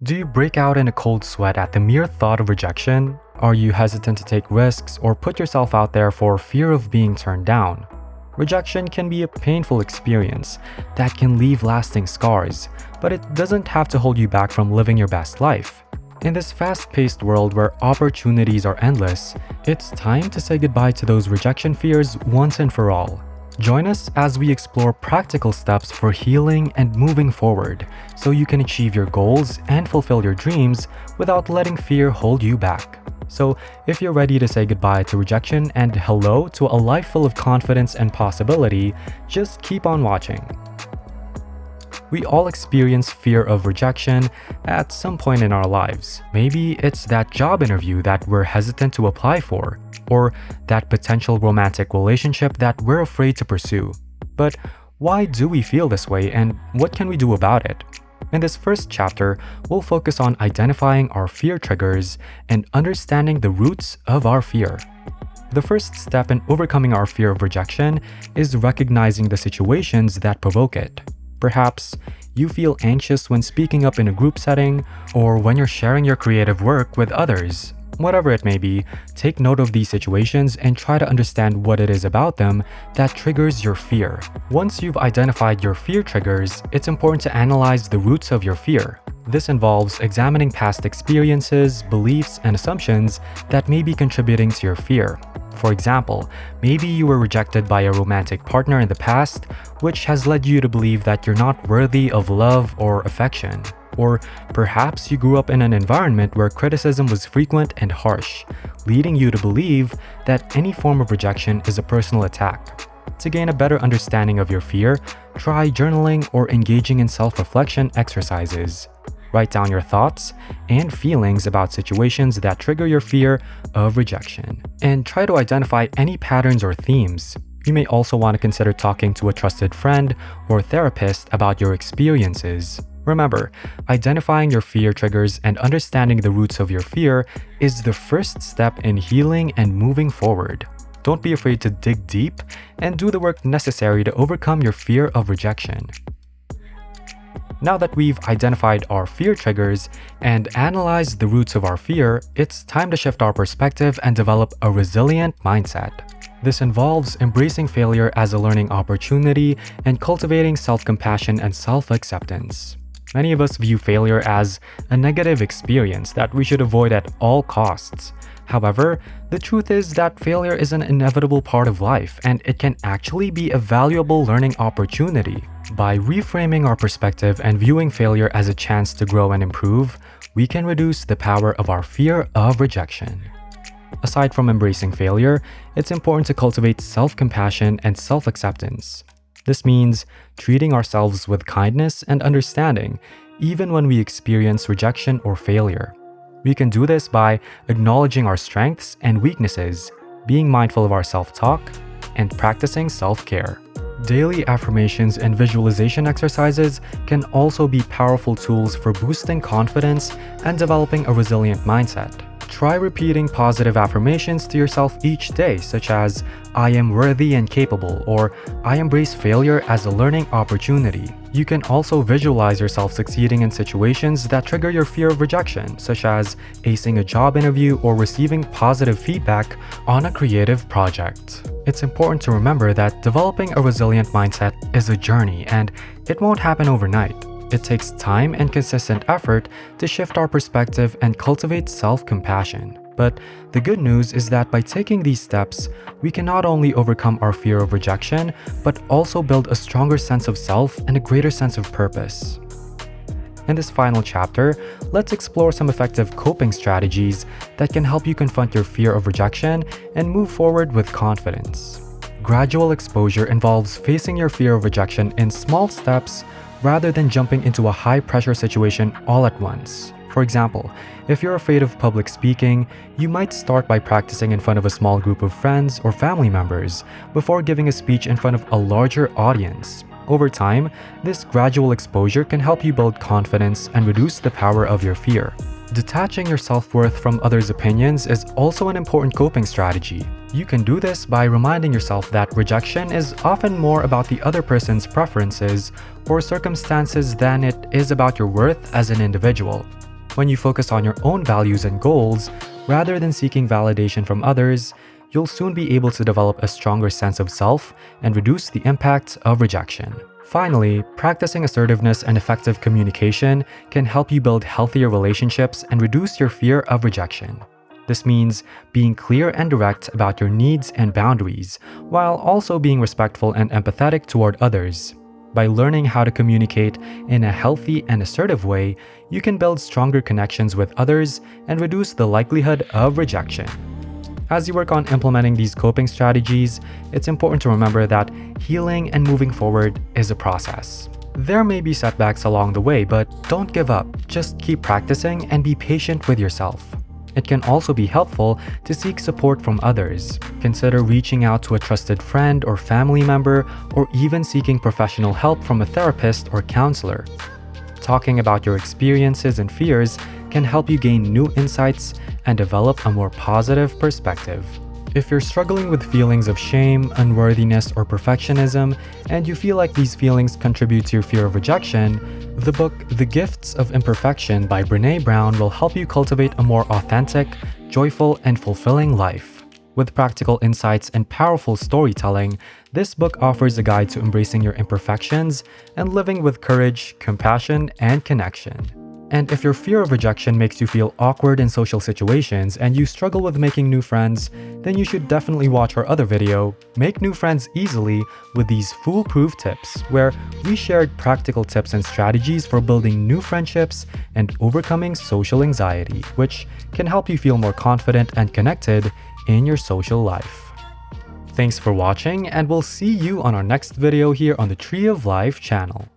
Do you break out in a cold sweat at the mere thought of rejection? Are you hesitant to take risks or put yourself out there for fear of being turned down? Rejection can be a painful experience that can leave lasting scars, but it doesn't have to hold you back from living your best life. In this fast-paced world where opportunities are endless, it's time to say goodbye to those rejection fears once and for all. Join us as we explore practical steps for healing and moving forward so you can achieve your goals and fulfill your dreams without letting fear hold you back. So, if you're ready to say goodbye to rejection and hello to a life full of confidence and possibility, just keep on watching. We all experience fear of rejection at some point in our lives. Maybe it's that job interview that we're hesitant to apply for, or that potential romantic relationship that we're afraid to pursue. But why do we feel this way, and what can we do about it? In this first chapter, we'll focus on identifying our fear triggers and understanding the roots of our fear. The first step in overcoming our fear of rejection is recognizing the situations that provoke it. Perhaps you feel anxious when speaking up in a group setting, or when you're sharing your creative work with others. Whatever it may be, take note of these situations and try to understand what it is about them that triggers your fear. Once you've identified your fear triggers, it's important to analyze the roots of your fear. This involves examining past experiences, beliefs, and assumptions that may be contributing to your fear. For example, maybe you were rejected by a romantic partner in the past, which has led you to believe that you're not worthy of love or affection. Or perhaps you grew up in an environment where criticism was frequent and harsh, leading you to believe that any form of rejection is a personal attack. To gain a better understanding of your fear, try journaling or engaging in self-reflection exercises. Write down your thoughts and feelings about situations that trigger your fear of rejection, and try to identify any patterns or themes. You may also want to consider talking to a trusted friend or therapist about your experiences. Remember, identifying your fear triggers and understanding the roots of your fear is the first step in healing and moving forward. Don't be afraid to dig deep and do the work necessary to overcome your fear of rejection. Now that we've identified our fear triggers and analyzed the roots of our fear, it's time to shift our perspective and develop a resilient mindset. This involves embracing failure as a learning opportunity and cultivating self-compassion and self-acceptance. Many of us view failure as a negative experience that we should avoid at all costs. However, the truth is that failure is an inevitable part of life, and it can actually be a valuable learning opportunity. By reframing our perspective and viewing failure as a chance to grow and improve, we can reduce the power of our fear of rejection. Aside from embracing failure, it's important to cultivate self-compassion and self-acceptance. This means treating ourselves with kindness and understanding, even when we experience rejection or failure. We can do this by acknowledging our strengths and weaknesses, being mindful of our self-talk, and practicing self-care. Daily affirmations and visualization exercises can also be powerful tools for boosting confidence and developing a resilient mindset. Try repeating positive affirmations to yourself each day, such as, "I am worthy and capable," or "I embrace failure as a learning opportunity." You can also visualize yourself succeeding in situations that trigger your fear of rejection, such as acing a job interview or receiving positive feedback on a creative project. It's important to remember that developing a resilient mindset is a journey, and it won't happen overnight. It takes time and consistent effort to shift our perspective and cultivate self-compassion. But the good news is that by taking these steps, we can not only overcome our fear of rejection, but also build a stronger sense of self and a greater sense of purpose. In this final chapter, let's explore some effective coping strategies that can help you confront your fear of rejection and move forward with confidence. Gradual exposure involves facing your fear of rejection in small steps rather than jumping into a high-pressure situation all at once. For example, if you're afraid of public speaking, you might start by practicing in front of a small group of friends or family members before giving a speech in front of a larger audience. Over time, this gradual exposure can help you build confidence and reduce the power of your fear. Detaching your self-worth from others' opinions is also an important coping strategy. You can do this by reminding yourself that rejection is often more about the other person's preferences or circumstances than it is about your worth as an individual. When you focus on your own values and goals, rather than seeking validation from others, you'll soon be able to develop a stronger sense of self and reduce the impact of rejection. Finally, practicing assertiveness and effective communication can help you build healthier relationships and reduce your fear of rejection. This means being clear and direct about your needs and boundaries, while also being respectful and empathetic toward others. By learning how to communicate in a healthy and assertive way, you can build stronger connections with others and reduce the likelihood of rejection. As you work on implementing these coping strategies, it's important to remember that healing and moving forward is a process. There may be setbacks along the way, but don't give up. Just keep practicing and be patient with yourself. It can also be helpful to seek support from others. Consider reaching out to a trusted friend or family member, or even seeking professional help from a therapist or counselor. Talking about your experiences and fears can help you gain new insights and develop a more positive perspective. If you're struggling with feelings of shame, unworthiness, or perfectionism, and you feel like these feelings contribute to your fear of rejection, the book The Gifts of Imperfection by Brené Brown will help you cultivate a more authentic, joyful, and fulfilling life. With practical insights and powerful storytelling, this book offers a guide to embracing your imperfections and living with courage, compassion, and connection. And if your fear of rejection makes you feel awkward in social situations and you struggle with making new friends, then you should definitely watch our other video, Make New Friends Easily, with these foolproof tips, where we shared practical tips and strategies for building new friendships and overcoming social anxiety, which can help you feel more confident and connected in your social life. Thanks for watching, and we'll see you on our next video here on the Tree of Life channel.